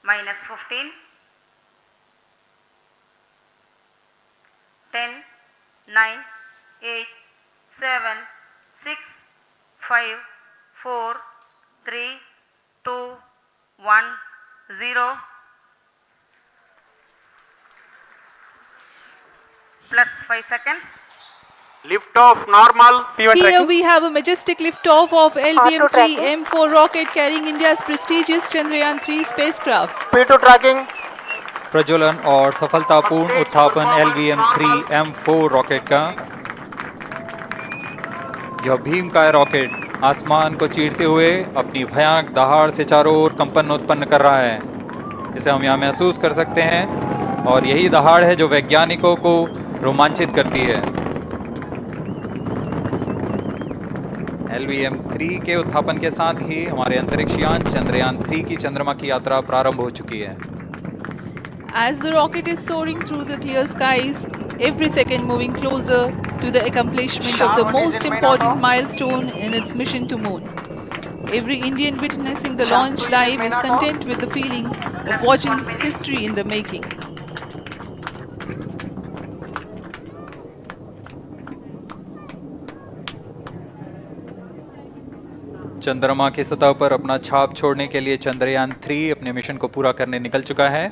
-15, 10, 9, 8, 7, 6, 5, 4, 3, 2, 1, 0. Plus 5 seconds. Lift off normal. Here we have a majestic liftoff of LVM-3 M4 rocket carrying India's prestigious Chandrayaan-3 spacecraft. P2 tracking. प्रज्वलन और सफलतापूर्ण उत्थापन LVM-3 M4 rocket का। यह भीमकाय rocket आसमान को चीरते हुए अपनी भयानक दहाड़ से चारों ओर कंपन उत्पन्न कर रहा है। इसे हम यहाँ महसूस कर सकते हैं और यही दहाड़ है जो वैज्ञानिकों को रोमांचित करती है। LVM-3 के उत्थापन के साथ ही हमारे अंतरिक्ष यान चंद्रयान-3 की चंद्रमा की यात्रा प्रारंभ हो चुकी है। As the rocket is soaring through the clear skies, every second moving closer to the accomplishment of the most important milestone in its mission to moon. Every Indian witnessing the launch live is content with the feeling of watching history in the making. चंद्रमा की सतह पर अपना छाप छोड़ने के लिए चंद्रयान-3 अपने मिशन को पूरा करने निकल चुका है।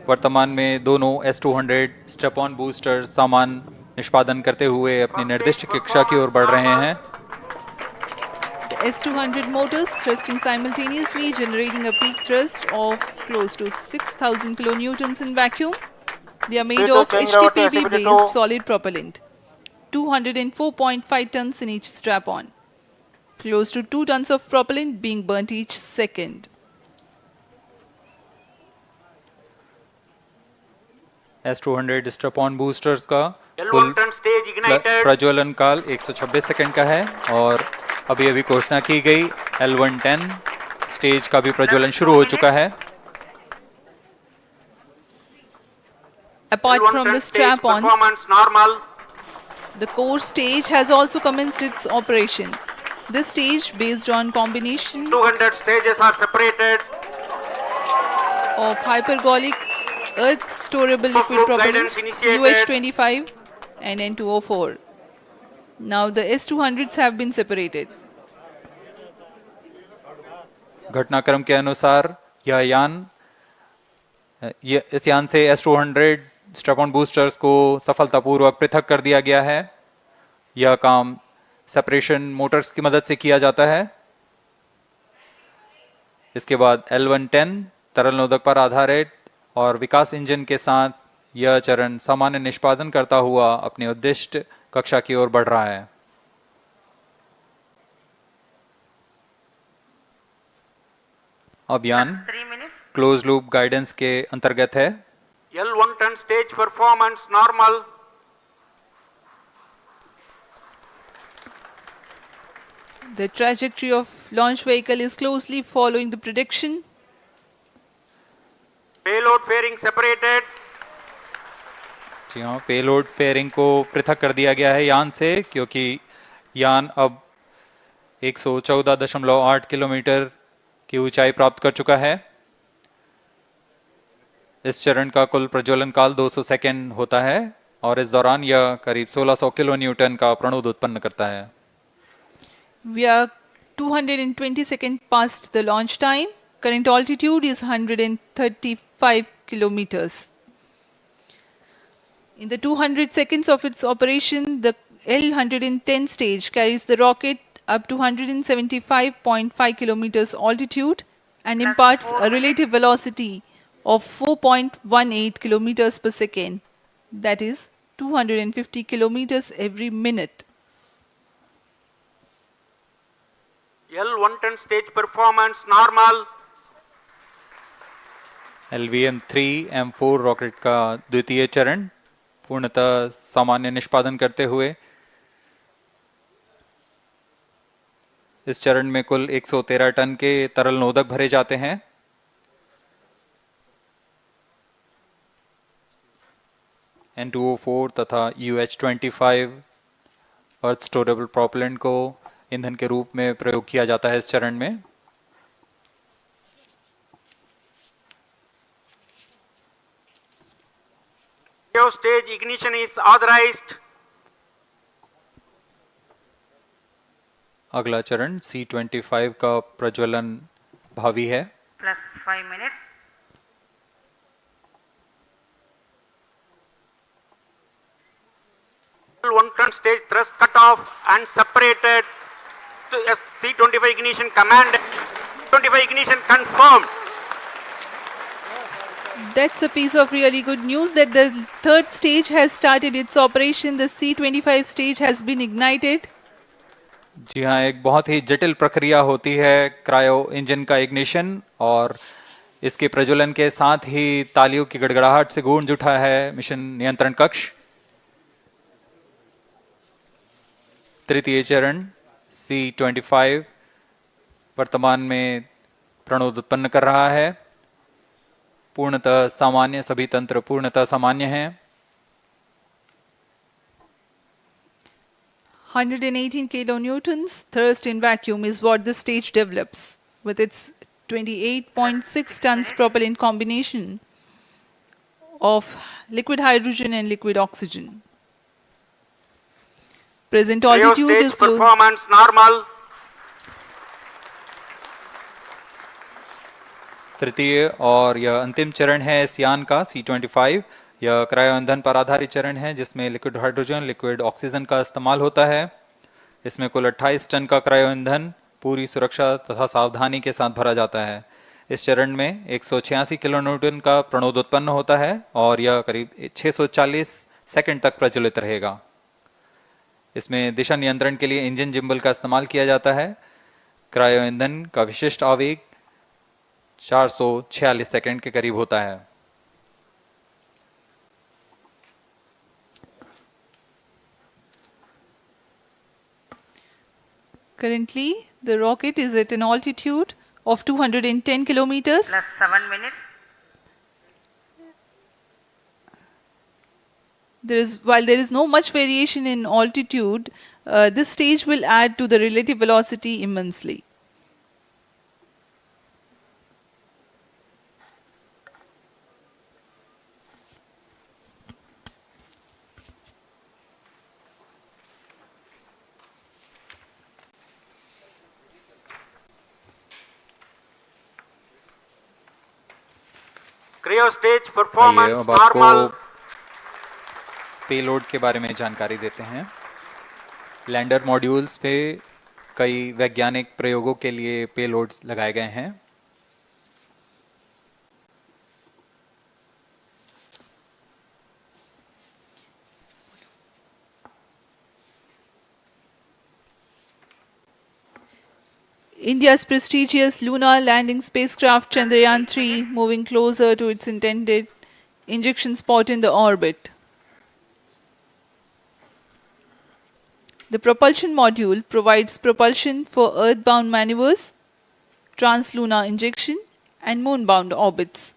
वर्तमान में दोनों S-200 स्टेप ऑन बूस्टर सामान निष्पादन करते हुए अपनी निर्दिष्ट कक्षा की ओर बढ़ रहे हैं। The S-200 motors thrusting simultaneously, generating a peak thrust of close to 6,000 kilonewtons in vacuum. They are made of HTPB-based solid propellant. 204.5 tons in each strap-on. Close to 2 tons of propellant being burnt each second. S-200 strap-on boosters का कुल प्रज्वलन काल 126 second का है और अभी घोषणा की गई L110 स्टेज का भी प्रज्वलन शुरू हो चुका है। Apart from the strap-ons, the core stage has also commenced its operation. This stage, based on combination 200 stages are separated of hypergolic earth storable liquid propellants UH-25 and N2O4. Now the S-200s have been separated. घटनाक्रम के अनुसार इस यान से S-200 strap-on boosters को सफलतापूर्वक पृथक कर दिया गया है। यह काम सेपरेशन मोटर्स की मदद से किया जाता है। इसके बाद L110 तरल नोदक पर आधारित और विकास इंजन के साथ यह चरण सामान्य निष्पादन करता हुआ अपनी उद्दिष्ट कक्षा की ओर बढ़ रहा है। अब यान क्लोज लूप गाइडेंस के अंतर्गत है। L110 stage performance normal. The trajectory of launch vehicle is closely following the prediction. Payload fairing separated. जी हाँ, पेलोड फेयरिंग को पृथक कर दिया गया है यान से, क्योंकि यान अब 114.8 किलोमीटर की ऊंचाई प्राप्त कर चुका है। इस चरण का कुल प्रज्वलन काल 200 सेकेंड होता है और इस दौरान यह करीब 1600 किलो न्यूटन का प्रणोद उत्पन्न करता है। We are 220 seconds past the launch time. Current altitude is 135 kilometers. In the 200 seconds of its operation, the L110 stage carries the rocket up to 175.5 kilometers altitude and imparts a relative velocity of 4.18 kilometers per second, that is 250 kilometers every minute. L110 stage performance normal. LVM-3 M4 rocket का द्वितीय चरण पूर्णतः सामान्य निष्पादन करते हुए इस चरण में कुल 113 टन के तरल नोदक भरे जाते हैं। N2O4 तथा UH-25 अर्थ स्टोरेबल प्रोपेलेंट को ईंधन के रूप में प्रयोग किया जाता है इस चरण में। secure stage ignition is authorized. अगला चरण C25 का प्रज्वलन भावी है। plus 5 minutes. L1 stage thrust cut off and separated. C25 ignition command. 25 ignition confirmed. That's a piece of really good news that the third stage has started its operation. The C25 stage has been ignited. जी हाँ, एक बहुत ही जटिल प्रक्रिया होती है cryo engine का ignition, और इसके प्रज्वलन के साथ ही तालियों की गड़गड़ाहट से गूंज उठा है मिशन नियंत्रण कक्ष। तृतीय चरण C25 वर्तमान में प्रणोद उत्पन्न कर रहा है। पूर्णतः सामान्य, सभी तंत्र पूर्णतः सामान्य हैं। 118 kilonewtons thrust in vacuum is what the stage develops with its 28.6 tons propellant combination of liquid hydrogen and liquid oxygen. Present altitude Stage is close. performance normal. तृतीय और यह अंतिम चरण है इस यान का C25। यह क्रायो ईंधन पर आधारित चरण है जिसमें लिक्विड हाइड्रोजन, लिक्विड ऑक्सीजन का इस्तेमाल होता है। इसमें कुल 28 टन का क्रायो ईंधन पूरी सुरक्षा तथा सावधानी के साथ भरा जाता है। इस चरण में 186 किलोन्यूटन का प्रणोद उत्पन्न होता है और यह करीब 640 सेकंड तक प्रज्वलित रहेगा। इसमें दिशा नियंत्रण के लिए इंजन जिम्बल का इस्तेमाल किया जाता है। क्रायो ईंधन का विशिष्ट आवेग 446 सेकंड के करीब होता है। Currently, the rocket is at an altitude of 210 kilometers. Plus 7 minutes. While there is no much variation in altitude, this stage will add to the relative velocity immensely. Cryo stage आइए performance अब आपको normal. Payload के बारे में जानकारी देते हैं। Lander modules पे कई वैज्ञानिक प्रयोगों के लिए पेलोड्स लगाए गए हैं। India's prestigious lunar landing spacecraft Chandrayaan-3 moving closer to its intended injection spot in the orbit. The propulsion module provides propulsion for earthbound maneuvers, translunar injection, and moonbound orbits.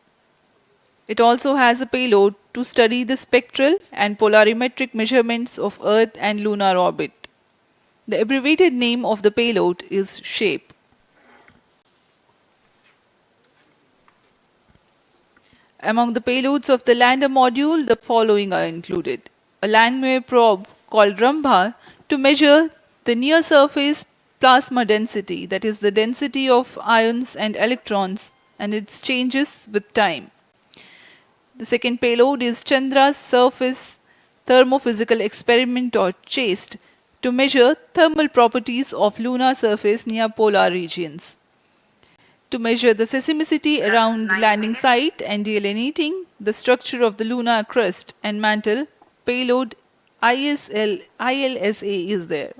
It also has a payload to study the spectral and polarimetric measurements of Earth and lunar orbit. The abbreviated name of the payload is SHAPE. Among the payloads of the lander module, the following are included. A landwehr probe called Rambha to measure the near-surface plasma density, that is the density of ions and electrons, and its changes with time. The second payload is Chandra's Surface Thermophysical Experiment or CHASTE to measure thermal properties of lunar surface near polar regions. To measure the seismicity around the landing site and delineating the structure of the lunar crust and mantle, payload ILSA is there.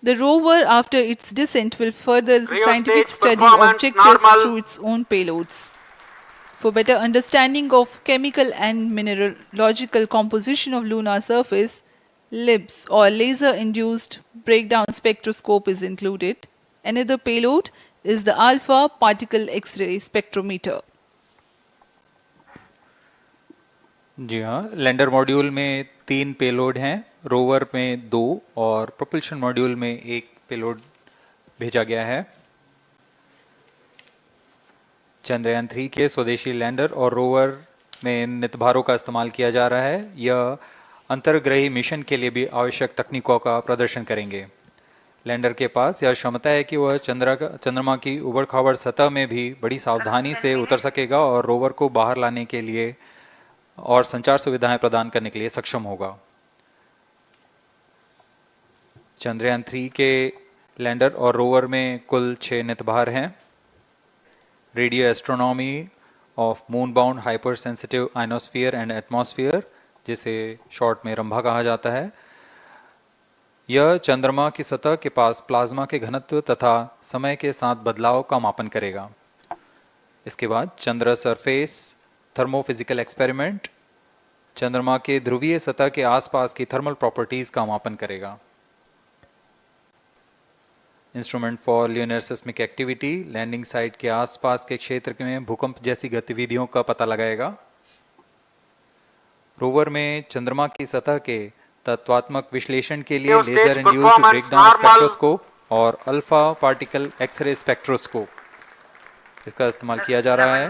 The rover, after its descent, will further the Cryo scientific stage study performance objectives normal. through its own payloads. For better understanding of chemical and mineralogical composition of lunar surface, LIBS or laser-induced breakdown spectroscope is included. Another payload is the alpha particle X-ray spectrometer. जी हाँ, lander module में 3 payload हैं, rover में 2 और propulsion module में 1 payload भेजा गया है। चंद्रयान 3 के स्वदेशी लैंडर और रोवर में इन नितभारों का इस्तेमाल किया जा रहा है। यह अंतर्ग्रही मिशन के लिए भी आवश्यक तकनीकों का प्रदर्शन करेंगे। लैंडर के पास यह क्षमता है कि वह चंद्रमा की उबड़ खाबड़ सतह में भी बड़ी सावधानी से उतर सकेगा और रोवर को बाहर लाने के लिए और संचार सुविधाएं प्रदान करने के लिए सक्षम होगा। चंद्रयान 3 के लैंडर और रोवर में कुल 6 नितभार हैं। Radio astronomy of moon bound hyper sensitive ionosphere and atmosphere, जिसे शॉर्ट में रंभा कहा जाता है, यह चंद्रमा की सतह के पास प्लाज्मा के घनत्व तथा समय के साथ बदलाव का मापन करेगा। इसके बाद चंद्र सरफेस थर्मोफिजिकल एक्सपेरिमेंट चंद्रमा के ध्रुवीय सतह के आसपास की थर्मल प्रॉपर्टीज का मापन करेगा। Instrument for lunar seismic activity landing site के आसपास के क्षेत्र में भूकंप जैसी गतिविधियों का पता लगाएगा। रोवर में चंद्रमा की सतह के तत्वात्मक विश्लेषण के लिए लेजर इंड्यूस्ड ब्रेकडाउन स्पेक्ट्रोस्कोप और अल्फा पार्टिकल एक्सरे स्पेक्ट्रोस्कोप इसका इस्तेमाल किया जा रहा है।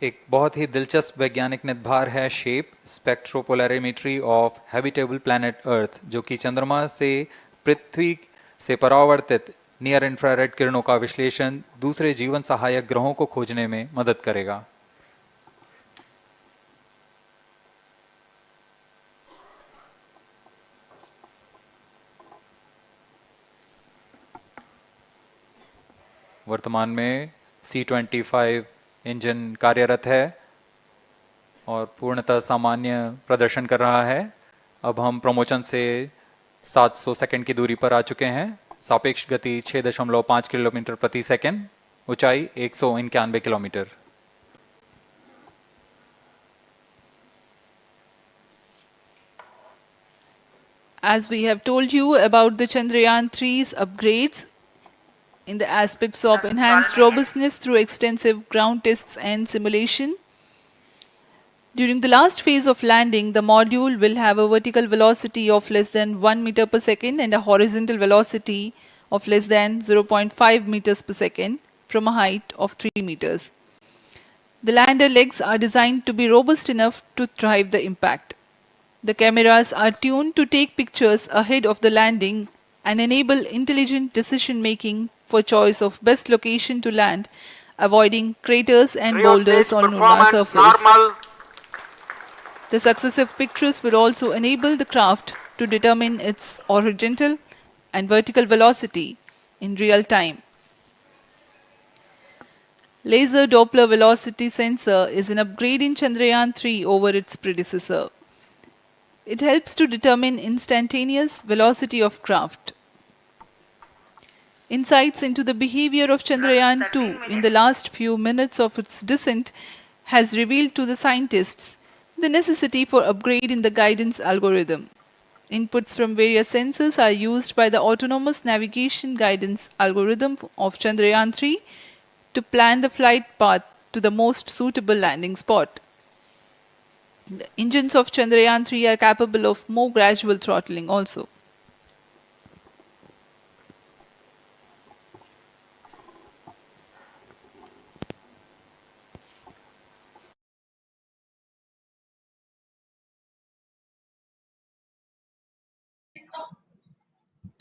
एक बहुत ही दिलचस्प वैज्ञानिक निर्धार है shape स्पेक्ट्रोपोलैरिमेट्री of habitable planet earth, जो कि चंद्रमा से पृथ्वी से परावर्तित नियर इंफ्रारेड किरणों का विश्लेषण दूसरे जीवन सहायक ग्रहों को खोजने में मदद करेगा। वर्तमान में C-25 इंजन कार्यरत है और पूर्णतः सामान्य प्रदर्शन कर रहा है। अब हम प्रमोशन से 700 सेकंड की दूरी पर आ चुके हैं। सापेक्ष गति 6.5 किलोमीटर प्रति सेकंड, ऊंचाई 191 kilometre. As we have told you about the Chandrayaan-3's upgrades in the aspects of enhanced robustness through extensive ground tests and simulation. During the last phase of landing, the module will have a vertical velocity of less than 1 meter per second and a horizontal velocity of less than 0.5 meters per second from a height of 3 meters. The lander legs are designed to be robust enough to thrive the impact. The cameras are tuned to take pictures ahead of the landing and enable intelligent decision making for choice of best location to land, avoiding craters and boulders on lunar surface. Normal. The successive pictures will also enable the craft to determine its horizontal and vertical velocity in real time. Laser Doppler velocity sensor is an upgrade in Chandrayaan-3 over its predecessor. It helps to determine instantaneous velocity of craft. Insights into the behavior of Chandrayaan-2 in the last few minutes of its descent has revealed to the scientists the necessity for upgrade in the guidance algorithm. Inputs from various sensors are used by the autonomous navigation guidance algorithm of Chandrayaan-3 to plan the flight path to the most suitable landing spot. The engines of Chandrayaan-3 are capable of more gradual throttling also.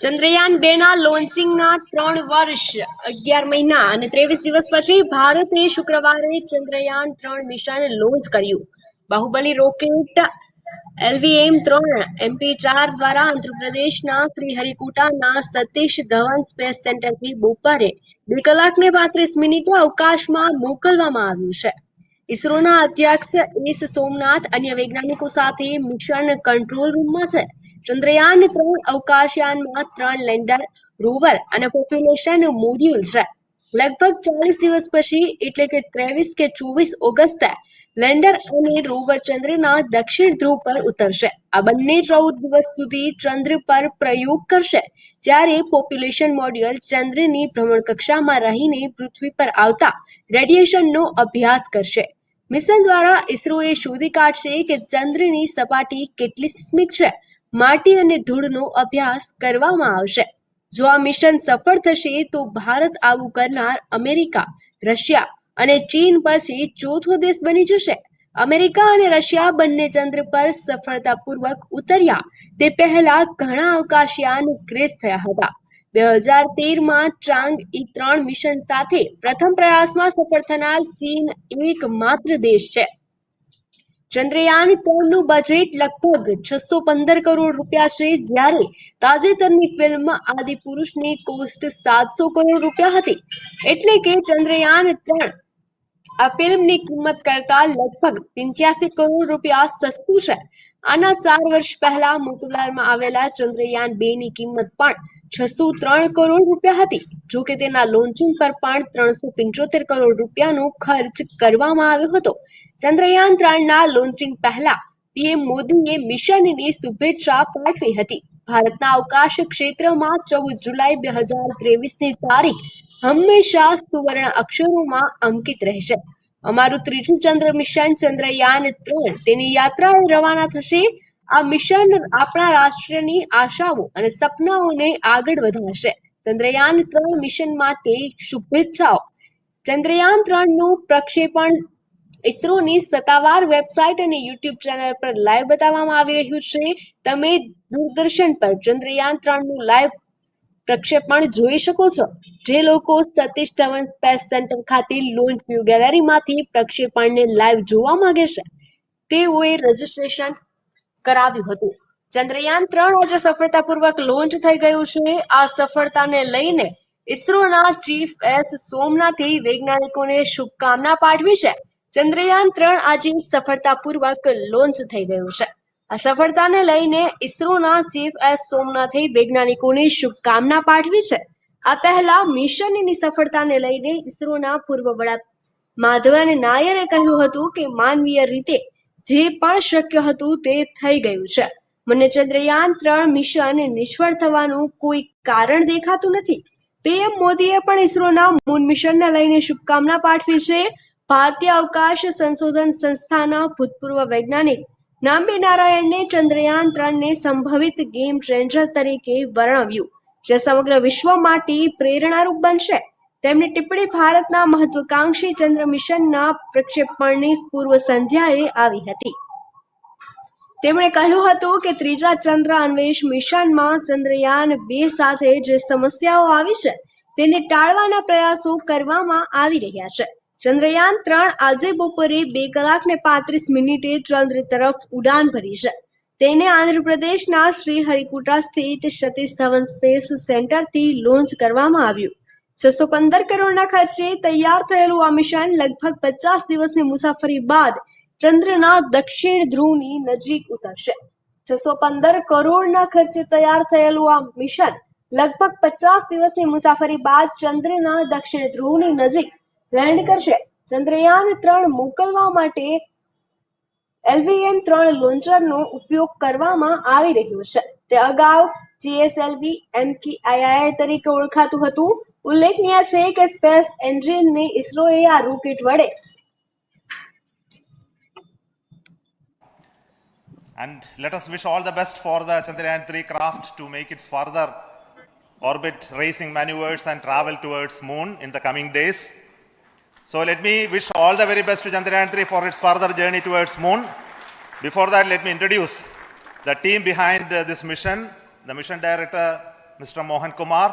Chandrayaan 2ના લોન્ચિંગના 3 વર્ષ 11 મહિના અને 23 દિવસ પછી ભારતે શુક્રવારે Chandrayaan 3 mission launch કર્યું. બાહુબલી રોકેટ LVM-3 MP4 દ્વારા આંધ્રપ્રદેશના શ્રીહરિકોટાના સતીશ ધવન સ્પેસ સેન્ટરથી બપોરે 2 કલાક ને 32 મિનિટે અવકાશમાં મોકલવામાં આવ્યું છે. ઇસરોના અધ્યક્ષ એસ સોમનાથ અન્ય વૈજ્ઞાનિકો સાથે મિશન કંટ્રોલ રૂમમાં છે. ચંદ્રયાન 3 અવકાશયાનમાં 3 લેન્ડર, રોવર અને પોપ્યુલેશન મોડ્યુલ છે. લગભગ 40 દિવસ પછી એટલે કે 23 કે 24 ઓગસ્ટે લેન્ડર અને રોવર ચંદ્રના દક્ષિણ ધ્રુવ પર ઉતરશે. આ બંને 14 દિવસ સુધી ચંદ્ર પર પ્રયોગ કરશે, જ્યારે પોપ્યુલેશન મોડ્યુલ ચંદ્રની ભ્રમણકક્ષામાં રહીને પૃથ્વી પર આવતા રેડિયેશનનો અભ્યાસ કરશે. મિશન દ્વારા ઇસરોએ શોધી કાઢશે કે ચંદ્રની સપાટી કેટલી સિસ્મિક છે. માટી અને ધૂળનો અભ્યાસ કરવામાં આવશે. જો આ મિશન સફળ થશે તો ભારત આવું કરનાર અમેરિકા, રશિયા, અને ચીન પછી ચોથો દેશ બની જશે. અમેરિકા અને રશિયા બંને ચંદ્ર પર સફળતાપૂર્વક ઉતર્યા તે પહેલા ઘણા અવકાશયાન ક્રેશ થયા હતા. 2013માં ચાંગ-ઈ-3 મિશન સાથે પ્રથમ પ્રયાસમાં સફળ થનાર ચીન એકમાત્ર દેશ છે. ચંદ્રયાન-3 નું બજેટ લગભગ 615 કરોડ રૂપિયા છે, જ્યારે તાજેતરની ફિલ્મ આદિપુરુષની કોસ્ટ 700 કરોડ રૂપિયા હતી. એટલે કે ચંદ્રયાન-3 આ ફિલ્મની કિંમત કરતા લગભગ 85 કરોડ રૂપિયા સસ્તું છે. આના 4 વર્ષ પહેલા મોકલવામાં આવેલા ચંદ્રયાન-2 ની કિંમત પણ 603 કરોડ રૂપિયા હતી. જોકે તેના લોન્ચિંગ પર પણ 375 કરોડ રૂપિયાનો ખર્ચ કરવામાં આવ્યો હતો. ચંદ્રયાન-3 ના લોન્ચિંગ પહેલા પીએમ મોદીએ મિશનની શુભેચ્છા પાઠવી હતી. ભારતના અવકાશ ક્ષેત્રમાં 14 જુલાઈ 2023ની તારીખ હંમેશા સુવર્ણ અક્ષરોમાં અંકિત રહેશે. અમારું ત્રીજું ચંદ્ર મિશન ચંદ્રયાન-3 તેની યાત્રાએ રવાના થશે. આ મિશન આપણા રાષ્ટ્રની આશાઓ અને સપનાઓને આગળ વધારશે. ચંદ્રયાન-3 મિશન માટે શુભેચ્છાઓ. ચંદ્રયાન-3 નું પ્રક્ષેપણ ઇસરોની સત્તાવાર વેબસાઇટ અને યુટ્યુબ ચેનલ પર લાઈવ બતાવવામાં આવી રહ્યું છે. તમે દૂરદર્શન પર ચંદ્રયાન-3 નું લાઈવ પ્રક્ષેપણ જોઈ શકો છો. જે લોકો સતીશ ધવન સ્પેસ સેન્ટર ખાતે લોન્ચ વ્યૂ ગેલેરીમાંથી પ્રક્ષેપણને લાઈવ જોવા માંગે છે, તેઓએ રજીસ્ટ્રેશન કરાવ્યું હતું. ચંદ્રયાન-3 આજે સફળતાપૂર્વક લોન્ચ થઈ ગયું છે. આ સફળતાને લઈને ઇસરોના ચીફ એસ સોમનાથે વૈજ્ઞાનિકોને શુભકામના પાઠવી છે. ચંદ્રયાન-3 આજે સફળતાપૂર્વક લોન્ચ થઈ ગયું છે. આ સફળતાને લઈને ઇસરોના ચીફ એસ સોમનાથે વૈજ્ઞાનિકોને શુભકામના પાઠવી છે. આ પહેલા મિશનની સફળતાને લઈને ઇસરોના પૂર્વ વડા માધવન નાયરે કહ્યું હતું કે માનવીય રીતે જે પણ શક્ય હતું તે થઈ ગયું છે. મને ચંદ્રયાન-3 મિશન નિષ્ફળ થવાનું કોઈ કારણ દેખાતું નથી. પીએમ મોદીએ પણ ઇસરોના મૂન મિશનને લઈને શુભકામના પાઠવી છે. ભારતીય અવકાશ સંશોધન સંસ્થાના ભૂતપૂર્વ વૈજ્ઞાનિક નામ્બી નારાયણને ચંદ્રયાન-3ને સંભવિત ગેમ ચેન્જર તરીકે વર્ણવ્યું, જે સમગ્ર વિશ્વ માટે પ્રેરણારૂપ બનશે. તેમની ટિપ્પણી ભારતના મહત્વાકાંક્ષી ચંદ્ર મિશનના પ્રક્ષેપણની પૂર્વ સંધ્યાએ આવી હતી. તેમણે કહ્યું હતું કે ત્રીજા ચંદ્ર અન્વેષ મિશનમાં ચંદ્રયાન-2 સાથે જે સમસ્યાઓ આવી છે તેને ટાળવાના પ્રયાસો કરવામાં આવી રહ્યા છે. ચંદ્રયાન-3 આજે બપોરે 2 કલાક ને 35 મિનિટે ચંદ્ર તરફ ઉડાન ભરી છે. તેને આંધ્રપ્રદેશના શ્રીહરિકોટા સ્થિત સતીશ ધવન સ્પેસ સેન્ટરથી લોન્ચ કરવામાં આવ્યું. 615 કરોડના ખર્ચે તૈયાર થયેલું આ મિશન લગભગ 50 દિવસની મુસાફરી બાદ ચંદ્રના દક્ષિણ ધ્રુવની નજીક ઉતરશે. 615 કરોડના ખર્ચે તૈયાર થયેલું આ મિશન લગભગ 50 દિવસની મુસાફરી બાદ ચંદ્રના દક્ષિણ ધ્રુવની નજીક લેન્ડ કરશે. ચંદ્રયાન-3 મોકલવા માટે LVM-3 લોન્ચરનો ઉપયોગ કરવામાં આવી રહ્યો છે. તે અગાઉ GSLV MKII તરીકે ઓળખાતું હતું. ઉલ્લેખનીય છે કે સ્પેસ એન્જિનની ઇસરોએ આ રોકેટ વડે And let us wish all the best for the Chandrayaan-3 craft to make its further orbit racing maneuvers and travel towards moon in the coming days. So let me wish all the very best to Chandrayaan-3 for its further journey towards moon. Before that, let me introduce the team behind this mission, the mission director, Mr. Mohan Kumar,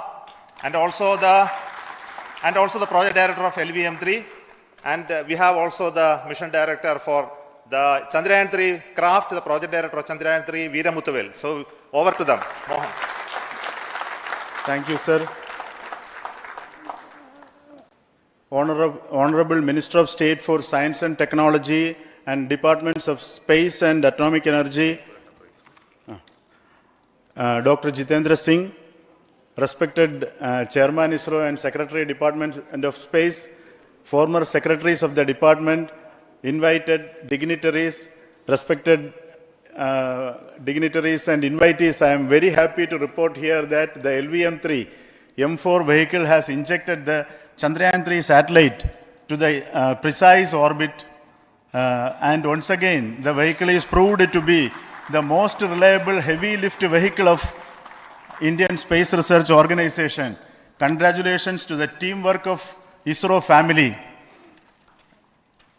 and also the project director of LVM-3, and we have also the mission director for the Chandrayaan-3 craft, the project director of Chandrayaan-3, Veera Muthuvel. So over to them, Mohan. Thank you, sir. Honorable Minister of State for Science and Technology and Departments of Space and Atomic Energy, Dr. Jitendra Singh, respected Chairman ISRO and Secretary Department of Space, former secretaries of the department, invited dignitaries, respected dignitaries and invitees, I am very happy to report here that the LVM-3 M4 vehicle has injected the Chandrayaan-3 satellite to the precise orbit, and once again the vehicle is proved to be the most reliable heavy lift vehicle of Indian Space Research Organization. Congratulations to the teamwork of ISRO family.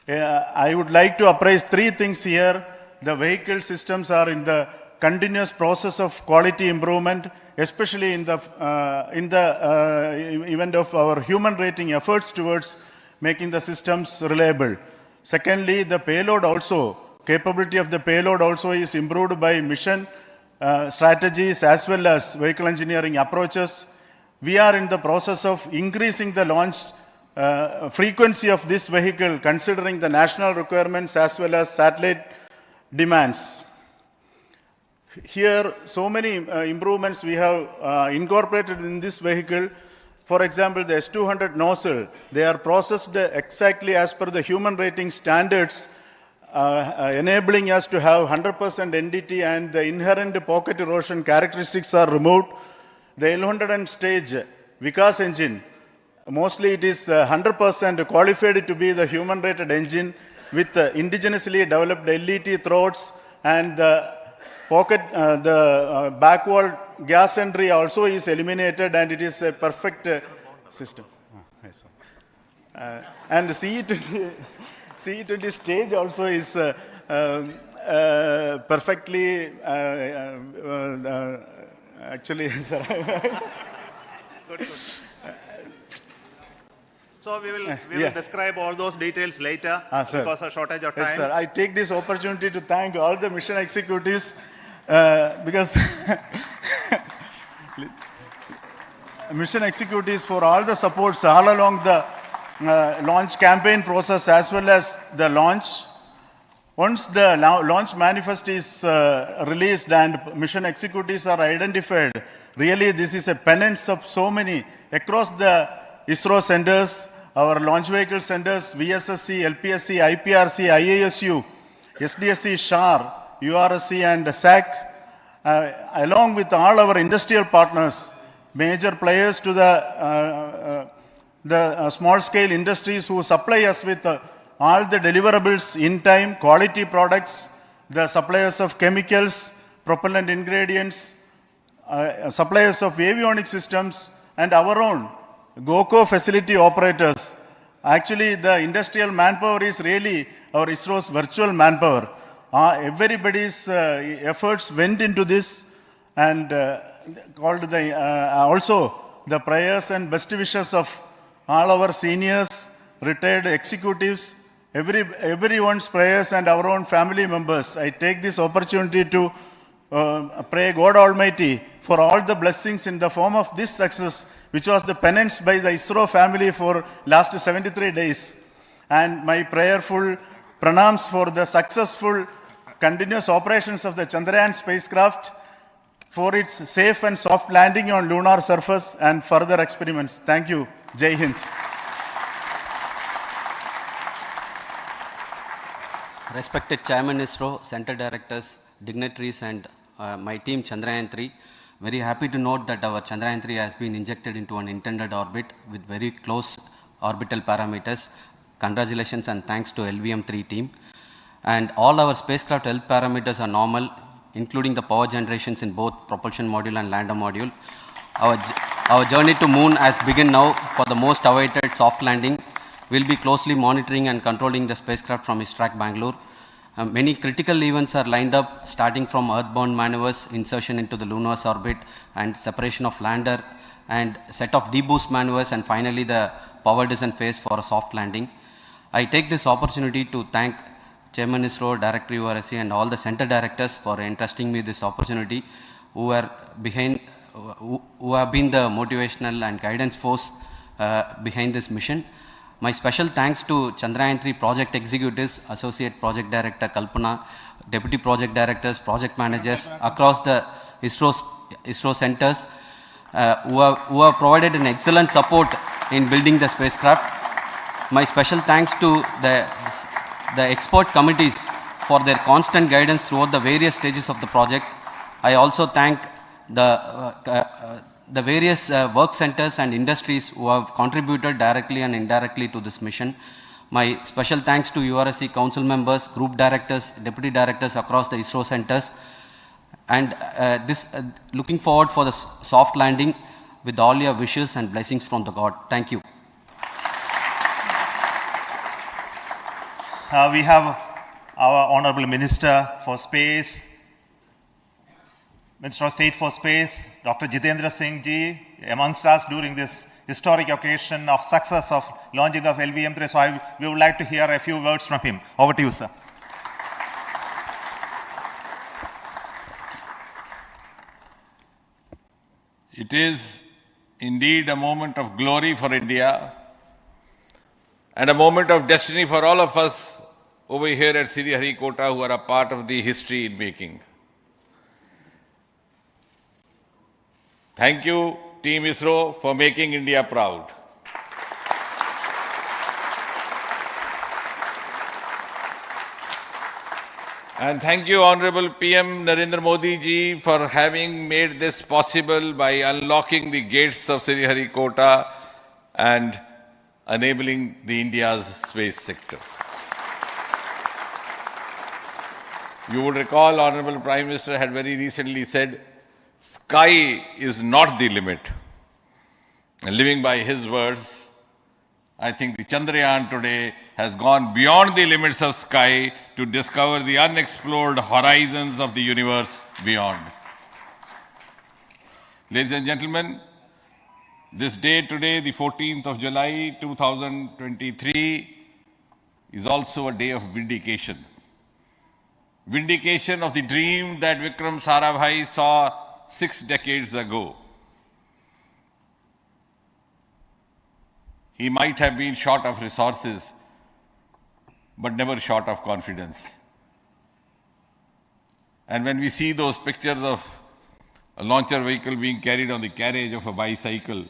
I would like to appraise three things here. The vehicle systems are in the continuous process of quality improvement, especially in the event of our human rating efforts towards making the systems reliable. Secondly, the payload also, capability of the payload also is improved by mission strategies as well as vehicle engineering approaches. We are in the process of increasing the launch frequency of this vehicle considering the national requirements as well as satellite demands. Here, so many improvements we have incorporated in this vehicle. For example, the S200 nozzle, they are processed exactly as per the human rating standards, enabling us to have 100% NDT, and the inherent pocket erosion characteristics are removed. The L100 stage Vikas engine, mostly it is 100% qualified to be the human rated engine with indigenously developed LET throats, and the pocket, the back wall gas entry also is eliminated, and it is a perfect system. Yes, and the CE20 stage also is perfectly, actually, sir. Good. So we will describe all those details later because of shortage of time. Yes, sir. I take this opportunity to thank all the mission executives because mission executives for all the supports all along the launch campaign process as well as the launch. Once the launch manifest is released and mission executives are identified, really this is a penance of so many across the ISRO centers, our launch vehicle centers, VSSC, LPSC, IPRC, IASU, SDSC, SHAR, URSC and SAC, along with all our industrial partners, major players to the small scale industries who supply us with all the deliverables in time, quality products, the suppliers of chemicals, propellant ingredients, suppliers of avionics systems, and our own GOCO facility operators. Actually, the industrial manpower is really our ISRO's virtual manpower. Everybody's efforts went into this, and called the also the prayers and best wishes of all our seniors, retired executives, everyone's prayers and our own family members. I take this opportunity to pray God Almighty for all the blessings in the form of this success, which was the penance by the ISRO family for last 73 days. And my prayerful pranams for the successful continuous operations of the Chandrayaan spacecraft, for its safe and soft landing on lunar surface and further experiments. Thank you. Jai Hind. Respected Chairman ISRO, Center Directors, dignitaries and my team Chandrayaan-3, very happy to note that our Chandrayaan-3 has been injected into an intended orbit with very close orbital parameters. Congratulations and thanks to LVM-3 team. And all our spacecraft health parameters are normal, including the power generations in both propulsion module and lander module. Our journey to moon has begun now for the most awaited soft landing. We'll be closely monitoring and controlling the spacecraft from ISTRAC Bangalore. Many critical events are lined up, starting from earthbound maneuvers, insertion into the lunar orbit, and separation of lander, and set of deboost maneuvers, and finally the power descent phase for a soft landing. I take this opportunity to thank Chairman ISRO, Director URSC, and all the center directors for entrusting me this opportunity, who have been the motivational and guidance force behind this mission. My special thanks to Chandrayaan-3 project executives, Associate Project Director Kalpana, Deputy Project Directors, Project Managers across the ISRO centers who have provided an excellent support in building the spacecraft. My special thanks to the expert committees for their constant guidance throughout the various stages of the project. I also thank the various work centers and industries who have contributed directly and indirectly to this mission. My special thanks to URSC council members, group directors, deputy directors across the ISRO centers, and looking forward for the soft landing with all your wishes and blessings from the God. Thank you. We have our Honorable Minister for Space, Minister of State for Space, Dr. Jitendra Singh ji, amongst us during this historic occasion of success of launching of LVM-3. So we would like to hear a few words from him. Over to you, sir. It is indeed a moment of glory for India and a moment of destiny for all of us over here at Sriharikota who are a part of the history in making. Thank you, Team ISRO, for making India proud. And thank you, Honorable PM Narendra Modi ji, for having made this possible by unlocking the gates of Sriharikota and enabling the India's space sector. You would recall, Honorable Prime Minister had very recently said, sky is not the limit. And living by his words, I think the Chandrayaan today has gone beyond the limits of sky to discover the unexplored horizons of the universe beyond. Ladies and gentlemen, this day today, the 14th of July 2023, is also a day of vindication. Vindication of the dream that Vikram Sarabhai saw 6 decades ago. He might have been short of resources, but never short of confidence. And when we see those pictures of a launcher vehicle being carried on the carriage of a bicycle,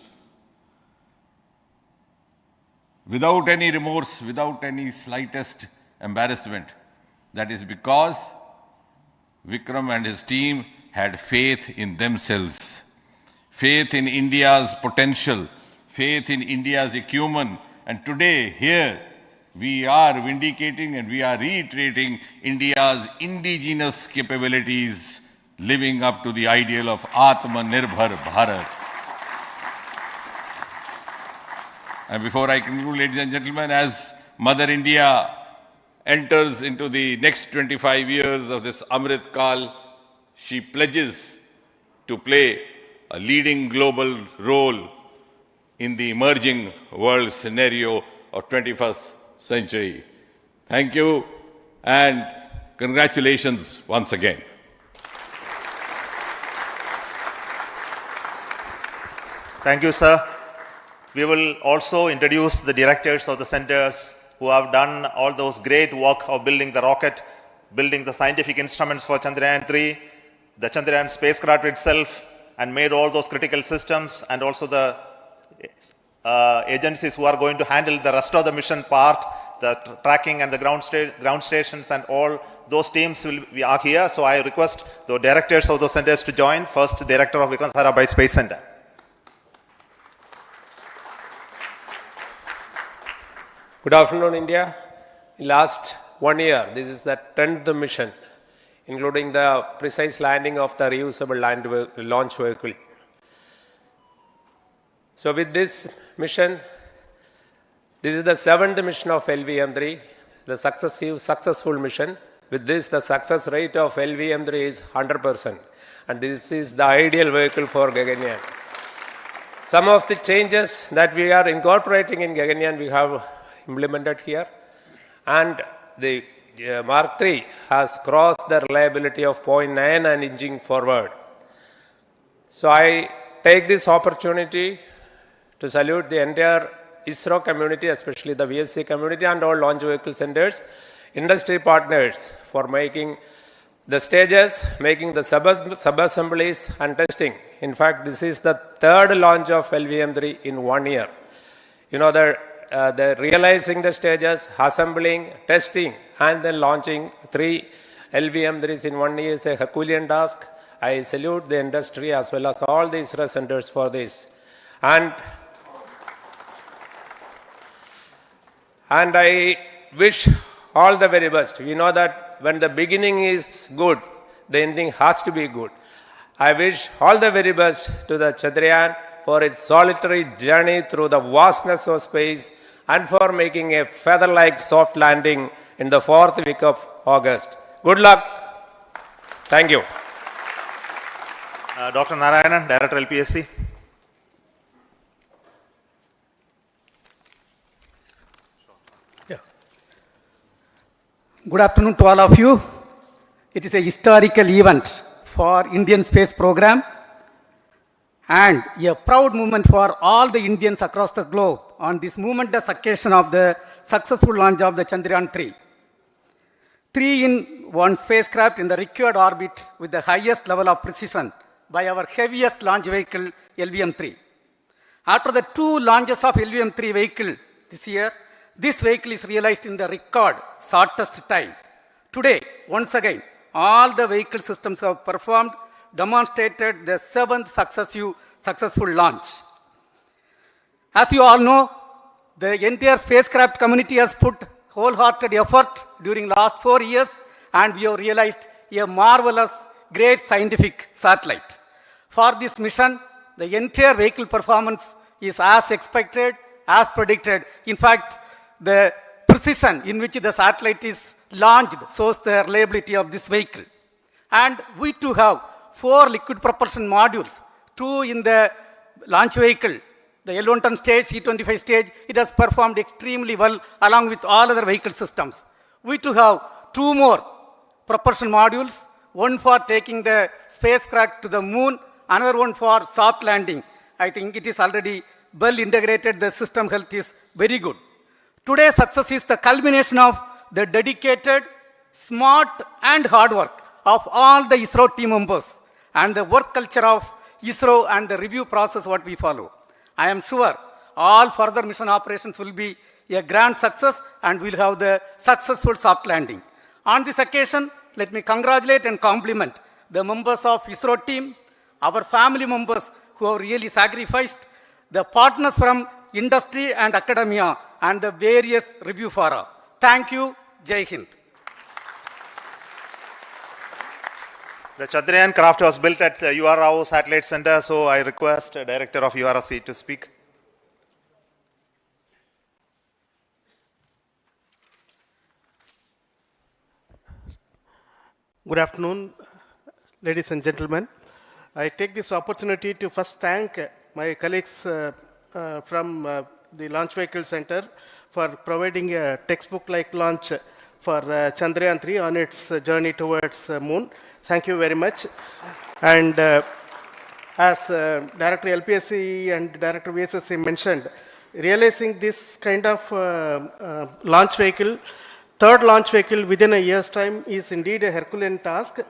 without any remorse, without any slightest embarrassment, that is because Vikram and his team had faith in themselves, faith in India's potential, faith in India's acumen. And today, here, we are vindicating and we are reiterating India's indigenous capabilities, living up to the ideal of Atmanirbhar Bharat. And before I conclude, ladies and gentlemen, as Mother India enters into the next 25 years of this Amrit Kal, she pledges to play a leading global role in the emerging world scenario of 21st century. Thank you and congratulations once again. Thank you, sir. We will also introduce the directors of the centers who have done all those great work of building the rocket, building the scientific instruments for Chandrayaan-3, the Chandrayaan spacecraft itself, and made all those critical systems, and also the agencies who are going to handle the rest of the mission part, the tracking and the ground stations, and all those teams are here. So I request the directors of those centers to join. First, Director of Vikram Sarabhai Space Center. Good afternoon, India. In last 1 year, this is the 10th mission, including the precise landing of the reusable launch vehicle. So with this mission, this is the 7th mission of LVM-3, the successful mission. With this, the success rate of LVM-3 is 100%. And this is the ideal vehicle for Gaganyaan. Some of the changes that we are incorporating in Gaganyaan, we have implemented here. And the Mark III has crossed the reliability of 0.9 and inching forward. So I take this opportunity to salute the entire ISRO community, especially the VSC community and all launch vehicle centers, industry partners for making the stages, making the sub-assemblies and testing. In fact, this is the 3rd launch of LVM-3 in 1 year. You know, the realizing the stages, assembling, testing, and then launching 3 LVM-3s in 1 year is a Herculean task. I salute the industry as well as all the ISRO centers for this. And I wish all the very best. We know that when the beginning is good, the ending has to be good. I wish all the very best to the Chandrayaan for its solitary journey through the vastness of space and for making a feather-like soft landing in the 4th week of August. Good luck. Thank you. Dr. Narayanan, Director LPSC. Good afternoon to all of you. It is a historical event for Indian space program and a proud moment for all the Indians across the globe on this momentous occasion of the successful launch of the Chandrayaan-3. 3-in-1 spacecraft in the required orbit with the highest level of precision by our heaviest launch vehicle, LVM-3. After the 2 launches of LVM-3 vehicle this year, this vehicle is realized in the record shortest time. Today, once again, all the vehicle systems have performed, demonstrated the 7th successful launch. As you all know, the entire spacecraft community has put wholehearted effort during last 4 years, and we have realized a marvelous, great scientific satellite. For this mission, the entire vehicle performance is as expected, as predicted. In fact, the precision in which the satellite is launched shows the reliability of this vehicle. And we too have 4 liquid propulsion modules, 2 in the launch vehicle. The L110 stage, C25 stage, it has performed extremely well along with all other vehicle systems. We too have 2 more propulsion modules, one for taking the spacecraft to the moon, another one for soft landing. I think it is already well integrated, the system health is very good. Today's success is the culmination of the dedicated, smart and hard work of all the ISRO team members and the work culture of ISRO and the review process what we follow. I am sure all further mission operations will be a grand success and we'll have the successful soft landing. On this occasion, let me congratulate and compliment the members of ISRO team, our family members who have really sacrificed, the partners from industry and academia, and the various review fora. Thank you. Jai Hind. The Chandrayaan craft was built at the UR Rao Satellite Center, so I request the Director of URC to speak. Good afternoon, ladies and gentlemen. I take this opportunity to first thank my colleagues from the Launch Vehicle Center for providing a textbook-like launch for Chandrayaan-3 on its journey towards moon. Thank you very much. And as Director LPSC and Director VSSC mentioned, realizing this kind of launch vehicle, third launch vehicle within a year's time is indeed a Herculean task.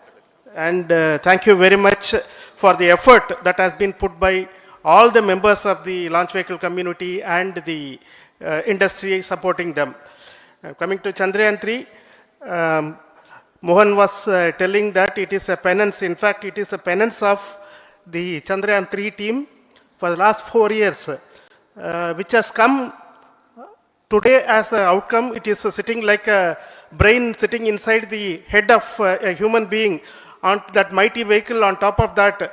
And thank you very much for the effort that has been put by all the members of the launch vehicle community and the industry supporting them. Coming to Chandrayaan-3, Mohan was telling that it is a penance. In fact, it is a penance of the Chandrayaan-3 team for the last 4 years, which has come today as an outcome. It is sitting like a brain sitting inside the head of a human being on that mighty vehicle. On top of that,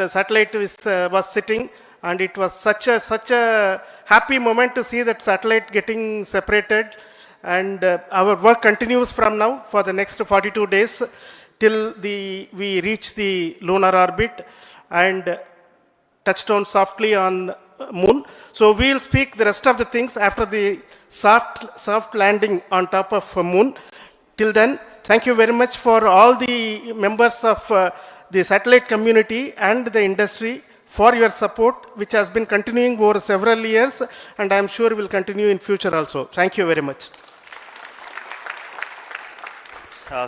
satellite was sitting, and it was such a happy moment to see that satellite getting separated. And our work continues from now for the next 42 days till we reach the lunar orbit and touchdown softly on moon. So we will speak the rest of the things after the soft landing on top of moon. Till then, thank you very much for all the members of the satellite community and the industry for your support, which has been continuing over several years, and I am sure will continue in future also. Thank you very much.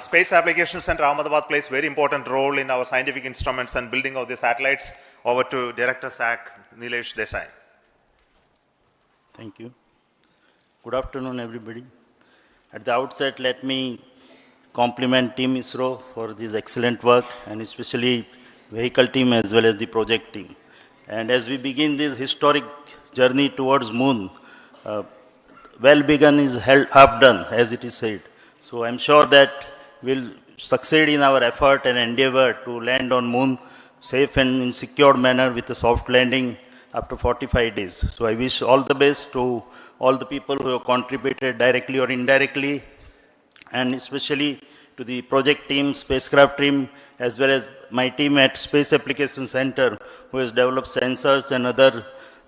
Space Applications Center Ahmedabad plays very important role in our scientific instruments and building of the satellites. Over to Director SAC, Nilesh Desai. Thank you. Good afternoon, everybody. At the outset, let me compliment Team ISRO for this excellent work, and especially vehicle team as well as the project team. And as we begin this historic journey towards moon, well begun is half done, as it is said. So I'm sure that we'll succeed in our effort and endeavor to land on moon safe and in secure manner with a soft landing after 45 days. So I wish all the best to all the people who have contributed directly or indirectly and especially to the project team, spacecraft team, as well as my team at Space Application Center, who has developed sensors and other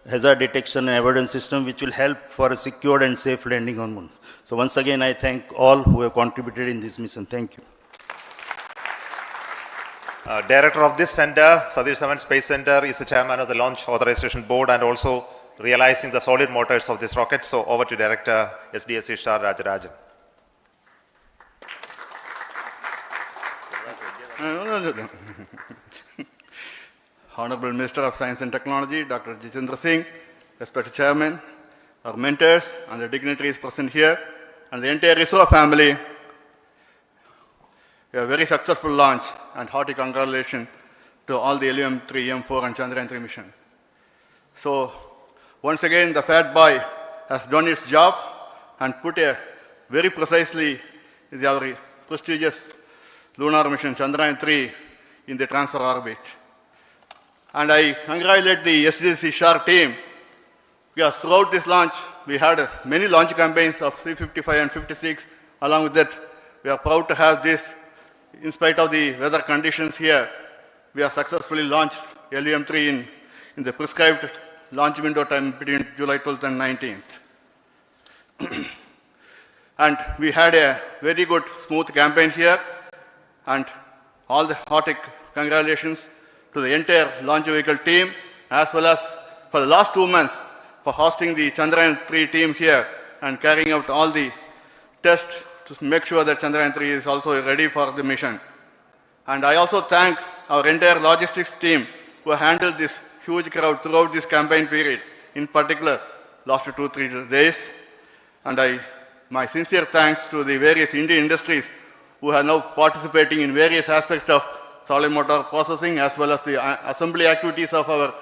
hazard detection and avoidance system which will help for a secured and safe landing on Moon. So once again, I thank all who have contributed in this mission. Thank you. Director of this center, Satish Dhawan Space Center, is the chairman of the Launch Authorization Board and also realizing the solid motors of this rocket. So over to Director SDSC Shah Rajarajan. Honorable Minister of Science and Technology, Dr. Jitendra Singh, respected Chairman, our mentors and the dignitaries present here, and the entire ISRO family, a very successful launch and hearty congratulations to all the LVM-3, M4 and Chandrayaan-3 mission. So, once again, the Fat Boy has done its job and put a very precisely our prestigious lunar mission Chandrayaan-3 in the transfer orbit. And I congratulate the SDSC SHAR team because throughout this launch, we had many launch campaigns of C-55 and 56. Along with that, we are proud to have this. In spite of the weather conditions here, we have successfully launched LVM-3 in the prescribed launch window time between July 12th and 19th. And we had a very good, smooth campaign here, and all the hearty congratulations to the entire launch vehicle team, as well as for the last 2 months for hosting the Chandrayaan-3 team here and carrying out all the tests to make sure that Chandrayaan-3 is also ready for the mission. And I also thank our entire logistics team who handled this huge crowd throughout this campaign period, in particular last 2-3 days. And my sincere thanks to the various Indian industries who are now participating in various aspects of solid motor processing as well as the assembly activities of our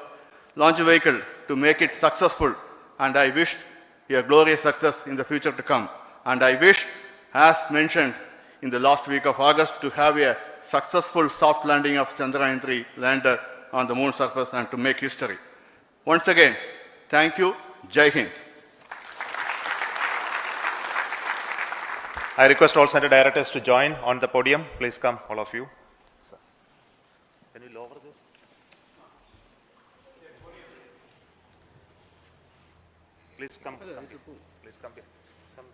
launch vehicle to make it successful. And I wish a glorious success in the future to come. And I wish, as mentioned in the last week of August, to have a successful soft landing of Chandrayaan-3 lander on the moon surface and to make history. Once again, thank you. Jai Hind. I request all center directors to join on the podium. Please come, all of you. Can you lower this? Please come. Please come here. Come.